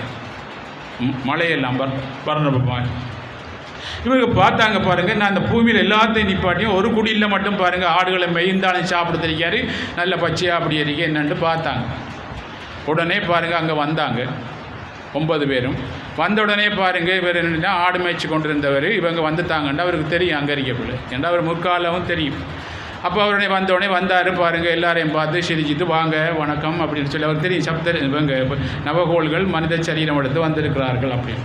மழையெல்லாம் பறந்துப்பாங்க. இவங்க பார்த்தாங்க பாருங்கள், நான் அந்த பூமியில் எல்லாத்தையும் நிப்பாட்டியும் ஒரு குடியில் மட்டும் பாருங்கள் ஆடுகளை மெய்ந்தாலும் சாப்பிட தெரியாது, நல்ல பச்சையாக அப்படி இருக்கே என்னன்னு பார்த்தாங்க. உடனே பாருங்கள் அங்கே வந்தாங்க 9 பேரும். வந்த உடனே பாருங்கள் இவர் என்னென்னா ஆடு மேய்ச்சி கொண்டிருந்தவர் இவங்க வந்துட்டாங்கண்டா அவருக்கு தெரியும் அங்கே இருக்கப்பில்லை, ஏன்னா அவர் முற்காலமும் தெரியும். அப்போ அவருடைய வந்தோடனே வந்தார் பாருங்கள், எல்லாரையும் பார்த்து சிரிச்சிட்டு வாங்க வணக்கம் அப்படின்னு சொல்லி அவருக்கு தெரியும் இவங்க நவகோள்கள் மனித சரீரம் எடுத்து வந்திருக்கிறார்கள் அப்படின்னு.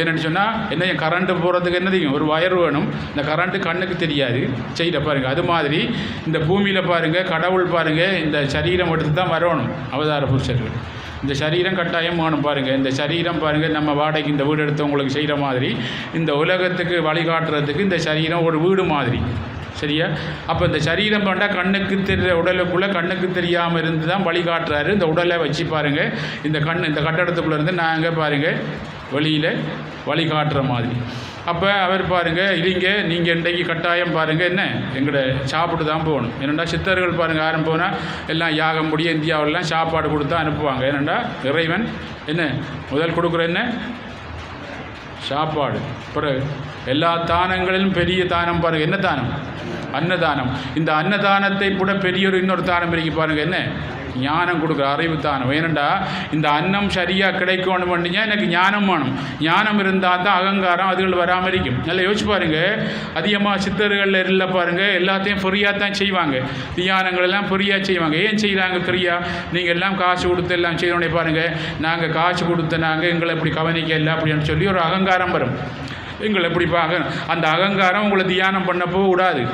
என்னென்னு சொன்னால் என்ன கரண்ட்டு போகிறதுக்கு என்னதையும் ஒரு வயர் வேணும், இந்த கரண்ட்டு கண்ணுக்கு தெரியாது செய்கிற பாருங்கள். அது மாதிரி இந்த பூமியில் பாருங்கள் கடவுள் பாருங்கள் இந்த சரீரம் எடுத்து தான் வரணும் அவதார புருஷர்கள். இந்த சரீரம் கட்டாயம் வேணும் பாருங்கள். இந்த சரீரம் பாருங்கள் நம்ம வாடகைக்கு இந்த வீடு எடுத்தவங்களுக்கு செய்கிற மாதிரி இந்த உலகத்துக்கு வழிகாட்டுறதுக்கு இந்த சரீரம் ஒரு வீடு மாதிரி, சரியா? அப்போ இந்த சரீரம் பண்ணால் கண்ணுக்கு தெரிய உடலுக்குள்ளே கண்ணுக்கு தெரியாமல் இருந்து தான் வழிகாட்டுறாரு. இந்த உடலை வச்சு பாருங்கள் இந்த கட்டடத்துக்குள்ளே இருந்து நாங்கள் பாருங்கள் வெளியில் வழிகாட்டுற மாதிரி. அப்போ அவர் பாருங்கள் இல்லைங்க நீங்கள் இன்றைக்கு கட்டாயம் பாருங்கள் என்ன எங்கள்ட சாப்பிட்டு தான் போகணும். ஏனெண்டா சித்தர்கள் பாருங்கள் யாரும் போனால் எல்லாம் யாகம் முடிய இந்தியாவிலலாம் சாப்பாடு கொடுத்தா அனுப்புவாங்க. ஏனெண்டா இறைவன் என்ன முதல் கொடுக்குற என்ன சாப்பாடு. பிறகு எல்லா தானங்களிலும் பெரிய தானம் பாருங்கள் என்ன தானம், அன்னதானம். இந்த அன்னதானத்தை கூட பெரிய இன்னொரு தானம் இருக்கு பாருங்கள், என்ன ஞானம் கொடுக்குற அறிவு தானம். ஏனண்டா இந்த அன்னம் சரியாக கிடைக்கணும் பண்ணிங்க எனக்கு ஞானம் வேணும். ஞானம் இருந்தால் தான் அகங்காரம் அதுகள் வராமல் இருக்கும். நல்லா யோசிச்சு பாருங்கள், அதிகமாக சித்தர்கள் இல்லை பாருங்கள் எல்லாத்தையும் ஃப்ரீயாக தான் செய்வாங்க, தியானங்கள் எல்லாம் ஃப்ரீயாக செய்வாங்க. ஏன் செய்கிறாங்க ஃப்ரீயாக? நீங்கள் எல்லாம் காசு கொடுத்து எல்லாம் செய்யணுன்னே பாருங்கள், நாங்கள் காசு கொடுத்து நாங்கள் எங்களை இப்படி கவனிக்க இல்லை அப்படின்னு சொல்லி ஒரு அகங்காரம் வரும். எங்களை எப்படி அந்த அகங்காரம் உங்களை தியானம் பண்ணப்போ விடாது.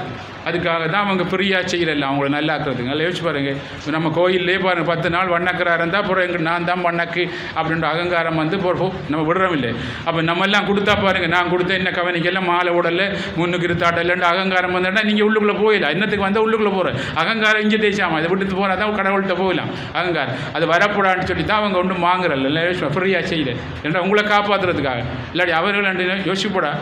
அதுக்காக தான் அவங்க ஃப்ரீயாக செய்யல அவங்கள நல்லாக்குறதுங்க. நல்லா யோசிச்சு பாருங்கள், நம்ம கோயிலே பாருங்கள் 10 நாள் வண்ணக்கிறாக இருந்தால் அப்புறம் எங்கள் நான் தான் வண்ணக்கு அப்படின்ற அகங்காரம் நம்ம விடுறோம் இல்லை. அப்போ நம்ம எல்லாம் கொடுத்தா பாருங்கள், நான் கொடுத்த என்ன கவனிக்கெல்லாம் மாலை உடலை முன்னுக்கு இருத்தாட்டலன்ற அகங்காரம் வந்தால் நீங்கள் உள்ளுக்குள்ளே போயிடலாம். இன்னத்துக்கு வந்தால் உள்ளுக்குள்ளே போகிறேன் அகங்காரம் இங்கே தேய்ச்சாமல் அதை விட்டு போனால் தான் கடவுள்கிட்ட போகலாம். அகங்காரம் அது வரக்கூடாதுன்னு சொல்லி தான் அவங்க ஒன்றும் வாங்குறல்ல. இல்லை யோசிப்பா ஃப்ரீயாக செய்யலை ஏன்னா உங்களை காப்பாற்றுறதுக்காக. இல்லாட்டி அவர்கள் யோசிச்சுப்போடா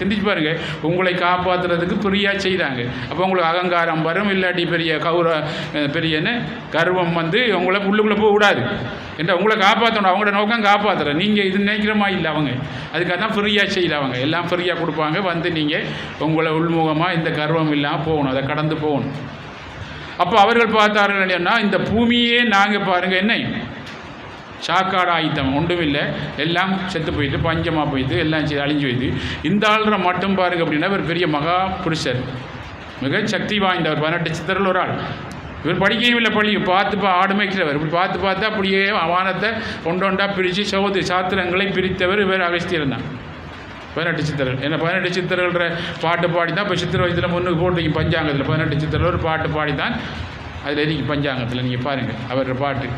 சிந்திச்சு பாருங்கள், உங்களை காப்பாற்றுறதுக்கு ஃப்ரீயாக செய்கிறாங்க. அப்போ உங்களுக்கு அகங்காரம் வரும், இல்லாட்டி பெரிய என்ன கர்வம் வந்து உங்களை உள்ளுக்குள்ளே போக விடாது. என்ற உங்களை காப்பாற்றணும், அவங்களோட நோக்கம் காப்பாற்றுறேன். நீங்கள் இது நினைக்கிறமா இல்லை, அவங்க அதுக்காக தான் ஃப்ரீயாக செய்யல, எல்லாம் ஃப்ரீயாக கொடுப்பாங்க. வந்து நீங்கள் உங்களை உள்முகமாக இந்த கர்வம் இல்லாமல் போகணும், அதை கடந்து போகணும். அப்போ அவர்கள் பார்த்தார்கள் என்னன்னா, இந்த பூமியே நாங்கள் பாருங்கள் என்ன சாக்காடு ஆயுத்தம் ஒன்றும் இல்லை, எல்லாம் செத்து போயிட்டு பஞ்சமாக போயிட்டு எல்லாம் அழிஞ்சு போயிட்டு. இந்த ஆள்ற மட்டும் பாருங்க அப்படின்னா ஒரு பெரிய மகா புருஷர், மிக சக்தி வாய்ந்தவர், 18 சித்தர்கள் ஒரு ஆள். இவர் படிக்கவும் இல்லை, பள்ளி பார்த்து ஆடு மேய்க்கிறவர். இப்படி பார்த்து அப்படியே வானத்தை ஒன்றொண்டா பிரித்து சாத்திரங்களை பிரித்தவர் இவர் அகஸ்தியர் தான். 18 சித்தர்கள். ஏன்னா 18 சித்தர்கள்ன்ற பாட்டு பாடி தான் இப்போ சித்திர வயதில் முன்னுக்கு போட்டிருக்கீங்க பஞ்சாங்கத்தில். 18 சித்தர்கள் ஒரு பாட்டு பாடி தான் அதில் இருக்கு பஞ்சாங்கத்தில். நீங்கள் பாருங்கள் அவரோட பாட்டு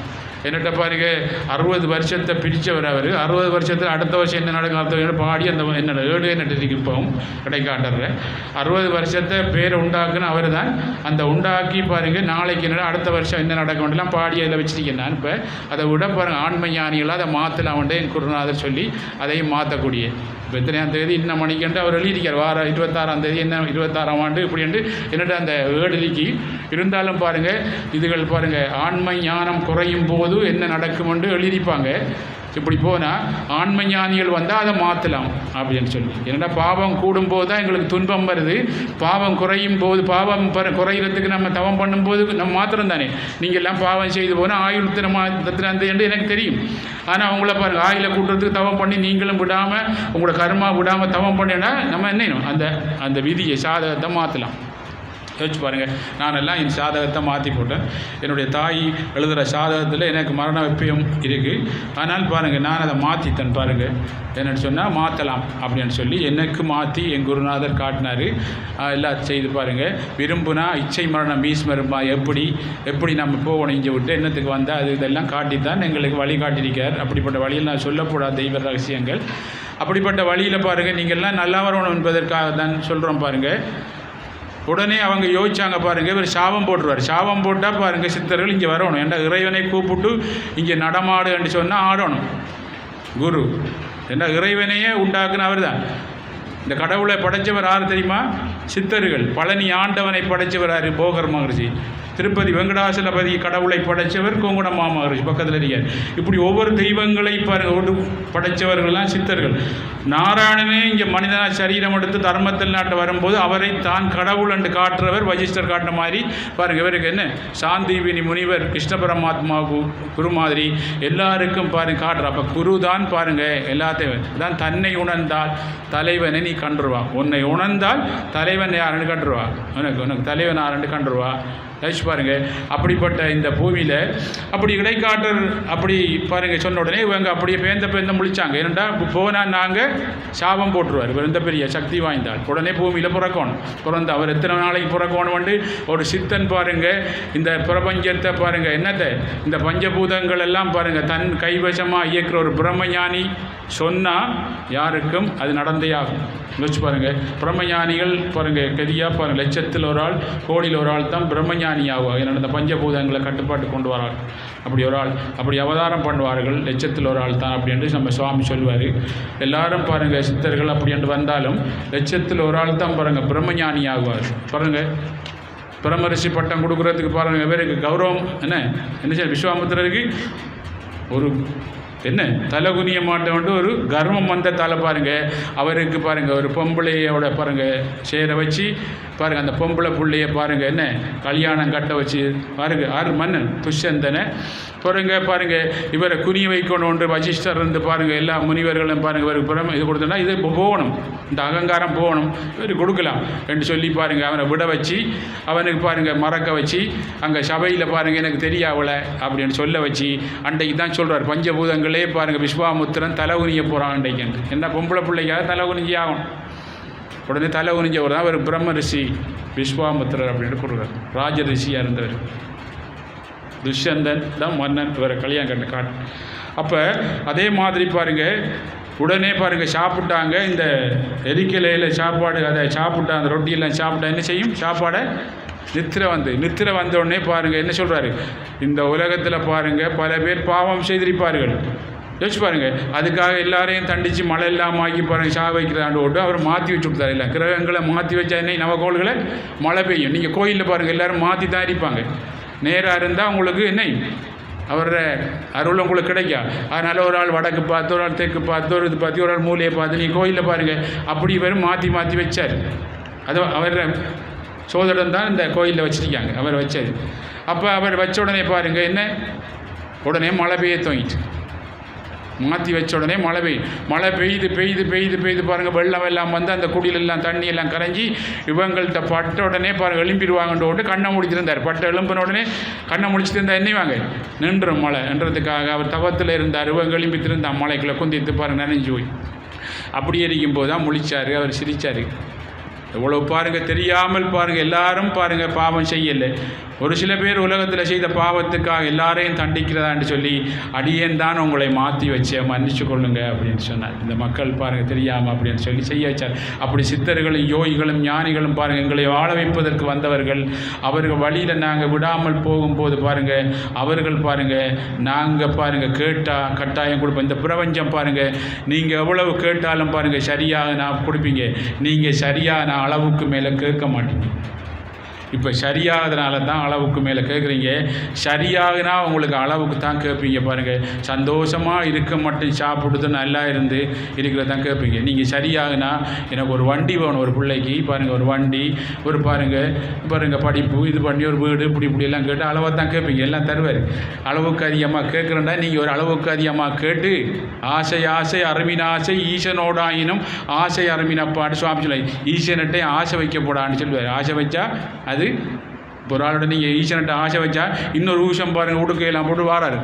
என்னட்ட பாருங்க. 60 வருஷத்தை பிரித்தவர் அவர். 60 வருஷத்தில் அடுத்த வருஷம் என்ன நடக்கும் அடுத்த பாடி அந்த என்னோட ஏடு என்னட்டு இப்போவும் கிடைக்காட்டுற 60 வருஷத்தை பேரை உண்டாக்குன்னு அவர் தான். அந்த உண்டாக்கி பாருங்கள் நாளைக்கு என்ன அடுத்த வருஷம் என்ன நடக்கும்லாம் பாடி அதில் வச்சுருக்கேன் நான். இப்போ அதை விட பாருங்கள் ஆண்மை ஞானிகளாக அதை மாற்றலாம்ட்டு என் குருநாதர் சொல்லி அதையும் மாற்றக்கூடிய. இப்போ எத்தனையாம் தேதி இன்னும் மணிக்கண்டு அவர் எழுதியிருக்கார். வார 26ஆம் தேதி என்ன 26ஆம் ஆண்டு இப்படின்ட்டு என்னட்டு அந்த ஏடுலிக்கு இருந்தாலும் பாருங்கள் இதுகள் பாருங்கள் ஆண்மை ஞானம் குறையும் போது என்ன நடக்கும் என்று எழுதிப்பாங்க. இப்படி போனால் ஆண்மை ஞானிகள் வந்தால் அதை மாற்றலாம் அப்படின்னு சொல்லி. ஏன்னா பாவம் கூடும்போது தான் எங்களுக்கு துன்பம் வருது. பாவம் குறையும் போது பாவம் குறைகிறதுக்கு நம்ம தவம் பண்ணும்போது நம்ம மாத்திரம் தானே. நீங்கள் எல்லாம் பாவம் செய்து போனால் ஆயுள் தினமாத்திரம் என்று எனக்கு தெரியும். ஆனால் அவங்கள பாருங்கள் ஆயுளை கூட்டுறதுக்கு தவம் பண்ணி நீங்களும் விடாமல் உங்களோட கர்மா விடாமல் தவம் பண்ணினா நம்ம என்ன அந்த விதியை சாதகத்தை மாற்றலாம். யோசிச்சு பாருங்கள். நானெல்லாம் என் சாதகத்தை மாற்றி போட்டேன். என்னுடைய தாய் எழுதுகிற சாதகத்தில் எனக்கு மரண வெப்பம் இருக்குது. ஆனால் பாருங்கள் நான் அதை மாற்றித்தேன். பாருங்கள் என்னென்னு சொன்னால் மாற்றலாம் அப்படின்னு சொல்லி எனக்கு மாற்றி என் குருநாதர் காட்டினார். எல்லாம் செய்து பாருங்கள். விரும்புனா இச்சை மரணம் பீஸ்மருமா எப்படி நம்ம போகணும் இங்கே விட்டு என்னத்துக்கு வந்தால் அது இதெல்லாம் காட்டித்தான் எங்களுக்கு வழி காட்டியிருக்கார். அப்படிப்பட்ட வழியில் நான் சொல்லக்கூடாது தெய்வ ரகசியங்கள். அப்படிப்பட்ட வழியில் பாருங்கள் நீங்கள்லாம் நல்லா வரணும் என்பதற்காக தான் சொல்கிறோம். பாருங்கள் உடனே அவங்க யோசிச்சாங்க பாருங்கள். இவர் சாபம் போட்டுருவார். சாபம் போட்டால் பாருங்கள் சித்தர்கள் இங்கே வரணும். ஏன்னா இறைவனை கூப்பிட்டு இங்கே நடமாடு என்று சொன்னால் ஆடணும் குரு. ஏன்னா இறைவனையே உண்டாக்குன அவர் தான். இந்த கடவுளை படைத்தவர் யார் தெரியுமா? சித்தர்கள். பழனி ஆண்டவனை படைத்தவர் யார்? போகர் மகர்ஷி. திருப்பதி வெங்கடாசலபதி கடவுளை படைத்தவர் கோங்குட மாமகரிஷி பக்கத்தில் இருக்கார். இப்படி ஒவ்வொரு தெய்வங்களை படைத்தவர்கள்லாம் சித்தர்கள். நாராயணனே இங்கே மனிதனாக சரீரம் எடுத்து தர்மத்தில் நாட்டு வரும்போது அவரை தான் கடவுள் என்று காட்டுறவர் வசிஷ்டர் காட்டுற மாதிரி பாருங்கள். இவருக்கு என்ன சாந்தீபினி முனிவர் கிருஷ்ண பரமாத்மாவுக்கு குரு மாதிரி எல்லாருக்கும் பாருங்கள் காட்டுற. அப்போ குரு தான் பாருங்கள் எல்லாத்தையும் தான். தன்னை உணர்ந்தால் தலைவனை நீ கண்டுருவா. உன்னை உணர்ந்தால் தலைவன் யாருன்னு கண்டுருவா. உனக்கு தலைவன் யாருன்னு கண்டுருவா. யோசிச்சு பாருங்கள். அப்படிப்பட்ட இந்த பூமியில் அப்படி இடைக்காட்டர் அப்படி பாருங்கள் சொன்ன உடனே இவங்க அப்படியே பேந்த முழிச்சாங்க. ஏன்னா போனால் நாங்கள் சாபம் போட்டுருவார். இவர் இந்த பெரிய சக்தி வாய்ந்தால் உடனே பூமியில் பிறந்து அவர் எத்தனை நாளைக்கு பிறக்கணும் ஒரு சித்தன் பாருங்கள். இந்த பிரபஞ்சத்தை பாருங்கள் என்னத்தை இந்த பஞ்சபூதங்கள் எல்லாம் பாருங்கள் தன் கைவசமாக இயக்குற ஒரு பிரம்மஞானி சொன்னால் யாருக்கும் அது நடந்தே ஆகும். யோசிச்சு பாருங்கள். பிரம்மஞானிகள் பாருங்கள் கதியாக பாருங்கள் லட்சத்தில் ஒரு ஆள் கோடியில் ஒரு ஆள் தான் பிரம்மஞானி ஆகும். என்னோட இந்த பஞ்சபூதங்களை கட்டுப்பாட்டு கொண்டு வராள். அப்படி ஒரு ஆள் அப்படி அவதாரம் பண்ணுவார்கள். லட்சத்தில் ஒரு ஆள் தான் அப்படின்ட்டு நம்ம சுவாமி சொல்லுவார். எல்லாரும் பாருங்கள் சித்தர்கள் அப்படி என்று வந்தாலும் லட்சத்தில் ஒரு ஆள் தான் பாருங்கள் பிரம்மஞானி ஆகுவார். பாருங்கள் பிரம்மரிஷி பட்டம் கொடுக்குறதுக்கு பாருங்கள் இவருக்கு கௌரவம் என்ன சார் விஸ்வாமித்திரருக்கு ஒரு என்ன தலை குனிய மாட்டோன்ட்டு ஒரு கர்வம் வந்த தலை பாருங்கள். அவருக்கு பாருங்கள் ஒரு பொம்பளையோட பாருங்கள் சேர வச்சு பாருங்கள் அந்த பொம்பளை பிள்ளைய பாருங்கள் என்ன கல்யாணம் கட்ட வச்சு பாருங்கள் 6 மன்னன் துஷ்யந்தனை பாருங்கள் இவரை குனிய வைக்கணுன்று வசிஷ்டர் இருந்து பாருங்கள் எல்லா முனிவர்களும் பாருங்கள் இவருக்கு புறம் இது கொடுத்தோன்னா இது போகணும். இந்த அகங்காரம் போகணும். இவர் கொடுக்கலாம் என்று சொல்லி பாருங்கள் அவனை விட வச்சு அவனுக்கு பாருங்கள் மறக்க வச்சு அங்கே சபையில் பாருங்கள் எனக்கு தெரியாவல அப்படின்னு சொல்ல வச்சு அன்றைக்கு தான் சொல்கிறார் பஞ்சபூதங்களே பாருங்கள் விஸ்வாமுத்திரன் தலை குனிய போகிறான் அன்றைக்கு. என்ன பொம்பளை பிள்ளைக்காக தலை குனிஞ்சி ஆகணும். உடனே தலை குனிஞ்சவர் தான் அவர் பிரம்ம ரிஷி விஸ்வாமுத்திரர் அப்படின்னு கொடுக்குறார். ராஜ ரிஷியாக இருந்தவர். துஷ்யந்தன் தான் மன்னன் இவரை கல்யாணம் காட்டு. அப்போ அதே மாதிரி பாருங்கள் உடனே பாருங்கள் சாப்பிட்டாங்க. இந்த எரிக்கலையில் சாப்பாடு அதை சாப்பிட்டா அந்த ரொட்டியெல்லாம் சாப்பிட்டா என்ன செய்யும்? சாப்பாடை நித்திரை வந்த உடனே பாருங்கள் என்ன சொல்கிறாரு? இந்த உலகத்தில் பாருங்கள் பல பேர் பாவம் செய்திருப்பார்கள். யோசிச்சு பாருங்கள். அதுக்காக எல்லாரையும் தண்டித்து மழை இல்லாமல் ஆக்கி பாருங்கள், சாக வைக்கிறாண்டு ஓட்டு அவர் மாற்றி வச்சு விட்டார். இல்லை கிரகங்களை மாற்றி வச்சா என்ன நவகோள்களை மழை பெய்யும். நீங்கள் கோயிலில் பாருங்கள் எல்லோரும் மாற்றி தான் இருப்பாங்க. நேராக இருந்தால் உங்களுக்கு என்ன அவரோட அருள் உங்களுக்கு கிடைக்கா. அதனால் ஒரு ஆள் வடக்கு பார்த்து, ஒரு ஆள் தெற்கு பார்த்து, ஒரு இது பார்த்து, ஒரு ஆள் மூலையை பார்த்து நீங்கள் கோயிலில் பாருங்கள். அப்படி இவர் மாற்றி மாற்றி வச்சார். அது அவர் சோதரன் தான் இந்த கோயிலில் வச்சுருக்காங்க, அவர் வச்சது. அப்போ அவர் வச்ச உடனே பாருங்கள் என்ன, உடனே மழை பெய்ய துவங்கிட்டு, மாற்றி வச்ச உடனே மழை பெய்யுது பாருங்கள். வெள்ளம் எல்லாம் வந்து அந்த குடியிலெல்லாம் தண்ணி எல்லாம் கரைஞ்சி இவங்கள்ட்ட பட்ட உடனே பாருங்கள் எழும்பிடுவாங்கன்ற ஓட்டு கண்ணை முடிச்சிருந்தார். பட்ட எழும்பின உடனே கண்ணை முடிச்சுட்டு இருந்தால் என்னைவாங்க நின்றும் மழைன்றதுக்காக அவர் தவத்தில் இருந்தார். இவங்க எழும்பிட்டு இருந்தால் மலைக்குள்ளே குந்தித்து பாருங்கள் நனைஞ்சு போய். அப்படி இருக்கும்போது தான் முழிச்சார், அவர் சிரித்தார். எவ்வளோ பாருங்கள் தெரியாமல் பாருங்கள், எல்லாரும் பாருங்கள் பாவம் செய்யலை. ஒரு சில பேர் உலகத்தில் செய்த பாவத்துக்காக எல்லாரையும் தண்டிக்கிறதான்னு சொல்லி அடியேன் தான் உங்களை மாற்றி வச்சேன், மன்னிச்சு கொள்ளுங்க அப்படின்னு சொன்னார். இந்த மக்கள் பாருங்கள் தெரியாமல் அப்படின்னு சொல்லி செய்ய வச்சார். அப்படி சித்தர்களும் யோகிகளும் ஞானிகளும் பாருங்கள் எங்களை வாழ வைப்பதற்கு வந்தவர்கள். அவர்கள் வழியில் நாங்கள் விடாமல் போகும்போது பாருங்கள் அவர்கள் பாருங்கள் நாங்கள் பாருங்கள் கேட்டால் கட்டாயம் கொடுப்போம். இந்த பிரபஞ்சம் பாருங்கள் நீங்கள் எவ்வளவு கேட்டாலும் பாருங்கள் சரியாக நான் கொடுப்பீங்க. நீங்கள் சரியான அளவுக்கு மேலே கேட்க மாட்டீங்க. இப்போ சரியாகிறதுனால தான் அளவுக்கு மேலே கேட்குறீங்க. சரியாகனா உங்களுக்கு அளவுக்கு தான் கேட்பீங்க. பாருங்கள் சந்தோஷமாக இருக்க மட்டும் சாப்பிடுது நல்லா இருந்து இருக்கிறது தான் கேட்பீங்க. நீங்கள் சரியாகனா எனக்கு ஒரு வண்டி வேணும், ஒரு பிள்ளைக்கு பாருங்கள் ஒரு வண்டி, ஒரு பாருங்கள் படிப்பு இது பண்ணி ஒரு வீடு இப்படியெல்லாம் கேட்டு அளவாக தான் கேட்பீங்க. எல்லாம் தருவார். அளவுக்கு அதிகமாக கேட்குறேன்டா நீங்கள் ஒரு அளவுக்கு அதிகமாக கேட்டு ஆசை அருமின் ஆசை ஈசனோடாயினும் ஆசை அருமினப்பாடு சுவாமி சொல்ல ஈசனட்டை ஆசை வைக்க போடான்னு சொல்லுவார். ஆசை வச்சா அது ஒரு ஆளோட நீங்கள் ஈசன்ட்ட ஆசை வச்சா இன்னொரு ஊசம் பாருங்கள் உடுக்கையெல்லாம் போட்டு வாராரு.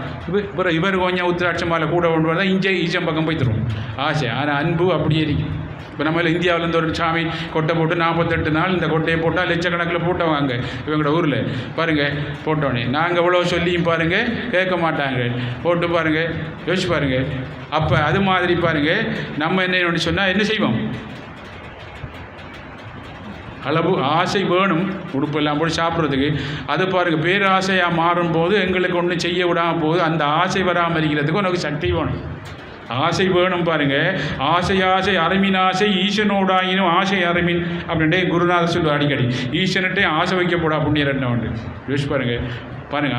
இவர் கொஞ்சம் உத்திராட்சம் மேலே கூட கொண்டு வரதான் ஈசன் பக்கம் போய் தருவோம் ஆசை. ஆனால் அன்பு அப்படியே இருக்கும். இப்போ நம்ம இந்தியாவிலேருந்து ஒரு சாமி கொட்டை போட்டு 48 நாள் இந்த கொட்டையை போட்டால் லட்சக்கணக்கில் போட்டவாங்க இவங்களோட ஊரில் பாருங்கள். போட்டோன்னே நாங்கள் எவ்வளோ சொல்லியும் பாருங்கள் கேட்க மாட்டாங்க. போட்டு பாருங்கள் யோசிச்சு பாருங்கள். அப்போ அது மாதிரி பாருங்கள் நம்ம என்ன சொன்னால் என்ன செய்வோம், அளவு ஆசை வேணும் உடுப்பெல்லாம் போட்டு சாப்பிட்றதுக்கு. அது பாருங்கள் பேராசையாக மாறும்போது எங்களுக்கு ஒன்றும் செய்ய விடாமல் போகுது. அந்த ஆசை வராமல் இருக்கிறதுக்கு உனக்கு சக்தி வேணும், ஆசை வேணும். பாருங்கள் ஆசை அருமின் ஆசை ஈசனோடாயினும் ஆசை அருமின் அப்படின்ட்டு குருநாதர் சொல்லுவார் அடிக்கடி. ஈசன்ட்டே ஆசை வைக்க போடா புண்ணியர் என்ன உண்டு யோசிச்சு பாருங்கள்.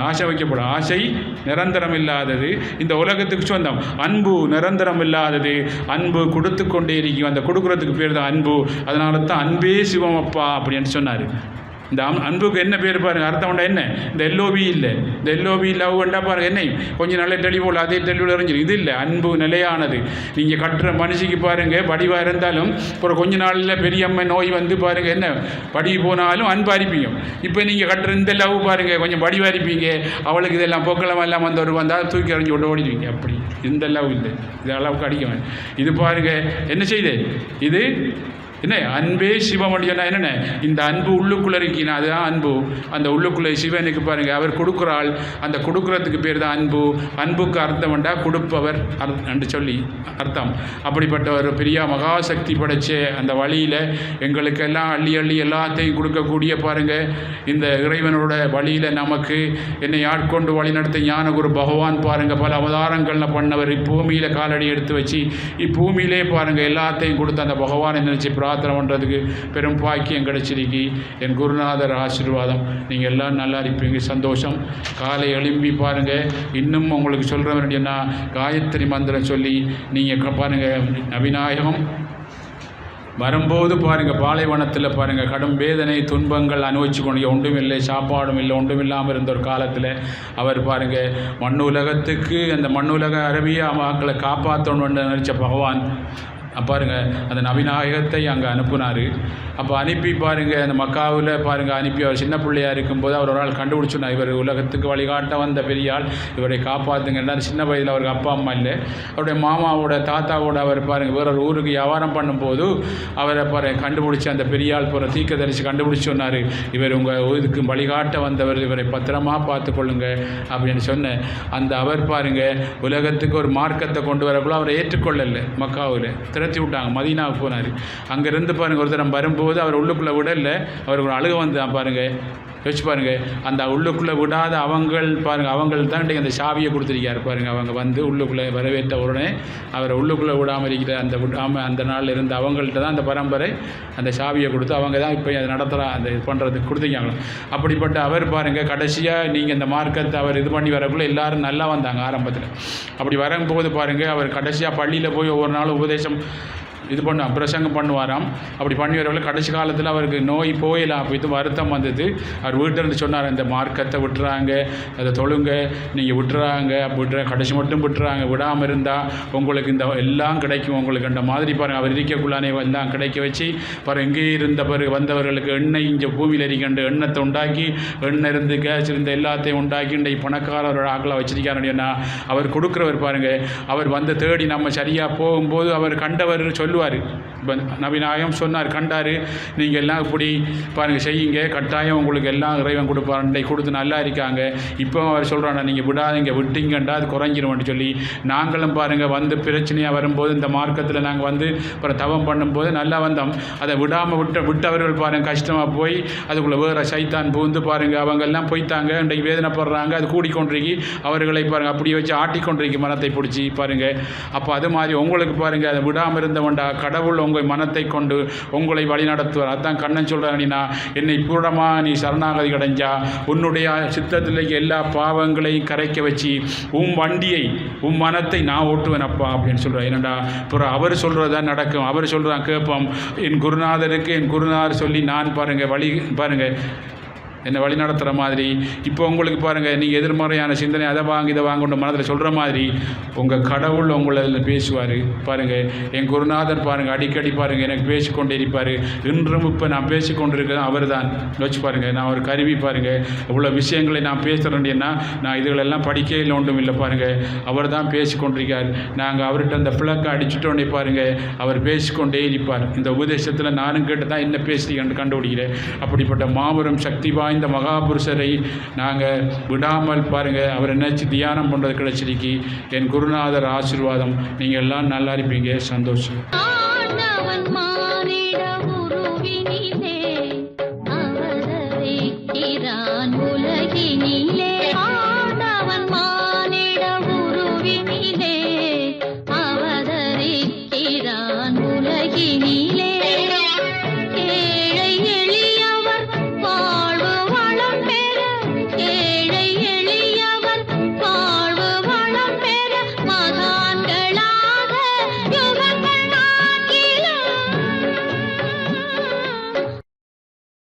ஆசை வைக்கப்படும். ஆசை நிரந்தரம் இல்லாதது, இந்த உலகத்துக்கு சொந்தம். அன்பு நிரந்தரம் இல்லாதது, அன்பு கொடுத்து கொண்டே இருக்கும். அந்த கொடுக்குறதுக்கு பேர் தான் அன்பு. அதனால தான் அன்பே சிவம் அப்பா அப்படின்னு சொன்னார். இந்த அன்புக்கு என்ன பேர் பாருங்கள், அர்த்தம் உண்டா என்ன, இந்த எல்ஓபி இல்லை, இந்த எல்ஓபி லவ் வேண்டா பாருங்கள் என்ன கொஞ்சம் நல்ல தெளிவோல் அதே தெளிவில் எறிஞ்சிடும். இது இல்லை, அன்பு நிலையானது. நீங்கள் கட்டுற மனுஷிக்கு பாருங்கள் வடிவாக இருந்தாலும் அப்புறம் கொஞ்ச நாளில் பெரியம்மை நோய் வந்து பாருங்கள் என்ன படி போனாலும் அன்பாரிப்பீங்க. இப்போ நீங்கள் கட்டுற இந்த லவ் பாருங்கள் கொஞ்சம் வடிவாரிப்பீங்க, அவளுக்கு இதெல்லாம் பொக்களம் எல்லாம் வந்தால் தூக்கி அறிஞ்சு விட்டு ஓடிடுவீங்க. அப்படி இந்த லவ் இல்லை, இது அளவுக்கு அடிக்க வேணும். இது பாருங்கள் என்ன செய்யுது, இது என்ன அன்பே சிவம் சொன்னா என்னென்ன, இந்த அன்பு உள்ளுக்குள்ளே இருக்கீங்கன்னா அதுதான் அன்பு. அந்த உள்ளுக்குள்ளே சிவனுக்கு பாருங்கள் அவர் கொடுக்குறாள், அந்த கொடுக்குறதுக்கு பேர் தான் அன்பு. அன்புக்கு அர்த்தம் வேண்டா கொடுப்பவர் என்று சொல்லி அர்த்தம். அப்படிப்பட்ட ஒரு பெரிய மகாசக்தி படைச்ச அந்த வழியில் எங்களுக்கெல்லாம் அள்ளி எல்லாத்தையும் கொடுக்கக்கூடிய பாருங்கள் இந்த இறைவனோட வழியில் நமக்கு என்னை ஆட்கொண்டு வழி நடத்த ஞானகுரு பகவான் பாருங்கள் பல அவதாரங்களில் பண்ணவர். இப்பூமியில் காலடி எடுத்து வச்சு இப்பூமியிலே பாருங்கள் எல்லாத்தையும் கொடுத்து அந்த பகவானை நினச்சி பிரார்த்தனை பண்ணுறதுக்கு பெரும் பாக்கியம் கிடைச்சிருக்கு. என் குருநாதர் ஆசீர்வாதம். நீங்கள் எல்லாம் நல்லா இருப்பீங்க, சந்தோஷம். காலை எழும்பி பாருங்கள். இன்னும் உங்களுக்கு சொல்கிற வேண்டியன்னா காயத்ரி மந்திரம் சொல்லி நீங்கள் பாருங்கள். அபிநாயகம் வரும்போது பாருங்கள் பாலைவனத்தில் பாருங்கள் கடும் வேதனை துன்பங்கள் அனுபவிச்சு கொண்டு ஒன்றும் இல்லை, சாப்பாடும் இல்லை, ஒன்றும் இல்லாமல் இருந்த ஒரு காலத்தில் அவர் பாருங்கள் மண்ணுலகத்துக்கு அந்த மண்ணுலக அரபிய மக்களை காப்பாற்றணுன்னு நினச்ச பகவான் பாருங்கள் அந்த நபிநாயகத்தை அங்கே அனுப்புனார். அப்போ அனுப்பி பாருங்கள் அந்த மக்காவில் பாருங்கள் அனுப்பி அவர் சின்ன பிள்ளையாக இருக்கும்போது அவர் ஒரு ஆள் கண்டுபிடிச்சுனா இவர் உலகத்துக்கு வழிகாட்ட வந்த பெரிய ஆள், இவரை காப்பாற்றுங்கன்னா சின்ன வயதில் அவருக்கு அப்பா அம்மா இல்லை, அவருடைய மாமாவோட தாத்தாவோட அவர் பாருங்கள் வேற ஒரு ஊருக்கு வியாபாரம் பண்ணும்போது அவரை பாருங்கள் கண்டுபிடிச்சி அந்த பெரிய ஆள் போகிற தீர்க்கதரிசி கண்டுபிடிச்சி சொன்னார் இவர் உங்கள் இதுக்கு வழிகாட்ட வந்தவர், இவரை பத்திரமா பார்த்துக்கொள்ளுங்க அப்படின்னு சொன்னேன். அந்த அவர் பாருங்கள் உலகத்துக்கு ஒரு மார்க்கத்தை கொண்டு வரக்குள்ள அவரை ஏற்றுக்கொள்ளலை. மக்காவில் திரட்டி விட்டாங்க, மதீனாவுக்கு போனார். அங்கேருந்து பாருங்கள் ஒரு தரம் வரும்போது அவர் உள்ளுக்குள்ளே விடலை, அவருக்கு ஒரு அழுக வந்து பாருங்கள் யோசிச்சு பாருங்கள். அந்த உள்ளுக்குள்ளே விடாத அவங்கள் பாருங்கள், அவங்கள் தான் இன்றைக்கு அந்த சாவியை கொடுத்துருக்காரு பாருங்கள். அவங்க வந்து உள்ளுக்குள்ளே வரவேற்ற உடனே அவரை உள்ளுக்குள்ளே விடாமல் இருக்கிற அந்த விடாமல் அந்த நாள் இருந்த அவங்கள்ட்ட தான் அந்த பரம்பரை அந்த சாவியை கொடுத்து அவங்க தான் இப்போ அதை நடத்துகிறா அந்த இது பண்ணுறதுக்கு கொடுத்துருக்காங்களோ. அப்படிப்பட்ட அவர் பாருங்கள், கடைசியாக நீங்கள் இந்த மார்க்கத்தை அவர் இது பண்ணி வரக்குள்ளே எல்லோரும் நல்லா வந்தாங்க ஆரம்பத்தில். அப்படி வரும்போது பாருங்கள், அவர் கடைசியாக பள்ளியில் போய் ஒவ்வொரு நாளும் உபதேசம் இது பிரசங்கம் பண்ணுவாராம். அப்படி பண்ணி வரவங்கள கடைசி காலத்தில் அவருக்கு நோய் போயிடலாம் அப்போ இது வருத்தம் வந்தது. அவர் வீட்டிலேருந்து சொன்னார், இந்த மார்க்கத்தை விட்டுறாங்க, அதை தொழுங்க, நீங்கள் விட்டுறாங்க, விட்டுற கடைசி மட்டும் விட்டுறாங்க, விடாமல் இருந்தால் உங்களுக்கு இந்த எல்லாம் கிடைக்கும் உங்களுக்கு. அந்த மாதிரி பாருங்கள், அவர் இருக்கக்குள்ளானே எல்லாம் கிடைக்க வச்சு பாருங்கள், எங்கே இருந்த பிறகு வந்தவர்களுக்கு எண்ணெய் இங்கே பூமியில் இருக்கின்ற எண்ணத்தை உண்டாக்கி, எண்ணெய் இருந்து கேஸ் இருந்த எல்லாத்தையும் உண்டாக்கி இன்றைக்கு பணக்காரர் ஆக்களை வச்சிருக்காருன்னா அவர் கொடுக்குறவர் பாருங்கள். அவர் வந்து தேடி நம்ம சரியாக போகும்போது அவர் கண்டவர் சொல்லுவார். இப்போ நபிநாயகம் சொன்னார், கண்டார், நீங்கள் எல்லாம் இப்படி பாருங்கள் செய்யுங்க, கட்டாயம் உங்களுக்கு எல்லாம் இறைவன் கொடுப்பார், கொடுத்து நல்லா இருக்காங்க. இப்போ அவர் சொல்கிறாங்க, நீங்கள் விடாதீங்க, விட்டீங்கண்டா அது குறைஞ்சிரும்னு சொல்லி. நாங்களும் பாருங்கள் வந்து பிரச்சனையாக வரும்போது இந்த மார்க்கத்தில் நாங்கள் வந்து அப்புறம் தவம் பண்ணும்போது நல்லா வந்தோம். அதை விடாமல் விட்டவர்கள் பாருங்கள் கஷ்டமாக போய் அதுக்குள்ளே வேறு சைத்தான் பூந்து பாருங்கள் அவங்கெல்லாம் போய்த்தாங்க, இன்றைக்கு வேதனைப்படுறாங்க. அது கூடிக்கொண்டிருக்கி அவர்களை பாருங்கள் அப்படியே வச்சு ஆட்டிக்கொண்டிருக்கி மனத்தை பிடிச்சி பாருங்கள். அப்போ அது மாதிரி உங்களுக்கு பாருங்கள், அதை விடாமல் இருந்தவன்டா கடவுள் உங்கள் மனத்தை கொண்டு உங்களை வழி நடத்துவார். அதுதான் கண்ணன் சொல்கிறாங்கன்னா, என்னை பூரணமாக நீ சரணாகதி அடைஞ்சா உன்னுடைய சித்தத்தில் எல்லா பாவங்களையும் கரைக்க வச்சு உன் வண்டியை உன் மனத்தை நான் ஓட்டுவேன் அப்பா அப்படின்னு சொல்கிறேன். என்னடா அப்புறம் அவர் சொல்கிறதான் நடக்கும். அவர் சொல்கிறான் கேட்போம். என் குருநாதர் சொல்லி நான் பாருங்கள் வழி பாருங்கள் என்னை வழி நடத்துகிற மாதிரி. இப்போ உங்களுக்கு பாருங்கள், நீங்கள் எதிர்மறையான சிந்தனை அதை வாங்கி இதை வாங்கணும் மனதில் சொல்கிற மாதிரி உங்கள் கடவுள் உங்களை அதில் பேசுவார் பாருங்கள். என் குருநாதர் பாருங்கள் அடிக்கடி பாருங்கள் எனக்கு பேசிக்கொண்டே இருப்பார். இன்றும் இப்போ நான் பேசிக்கொண்டு இருக்கிறேன் அவர் தான். யோசிச்சு பாருங்கள், நான் ஒரு கருவி பாருங்கள், இவ்வளோ விஷயங்களை நான் பேசுகிறேன்னா நான் இதுகளெல்லாம் படிக்கையில் ஒன்றும் இல்லை பாருங்கள், அவர் தான் பேசிக்கொண்டிருக்கார். நாங்கள் அவர்கிட்ட அந்த பிளக்கை அடிச்சுட்டோன்னே பாருங்கள் அவர் பேசிக்கொண்டே இருப்பார். இந்த உபதேசத்தில் நானும் கேட்டு தான் என்ன பேசுகிறேன் கண்டுபிடிக்கிறேன். அப்படிப்பட்ட மாபெரும் சக்தி இந்த மகாபுருஷரை நாங்கள் விடாமல் பாருங்கள், அவரை நினச்சி தியானம் பண்ணுறது கிடைச்சிருக்கு. என் குருநாதர் ஆசீர்வாதம். நீங்கள் எல்லாம் நல்லா இருப்பீங்க. சந்தோஷம்.
உலகினி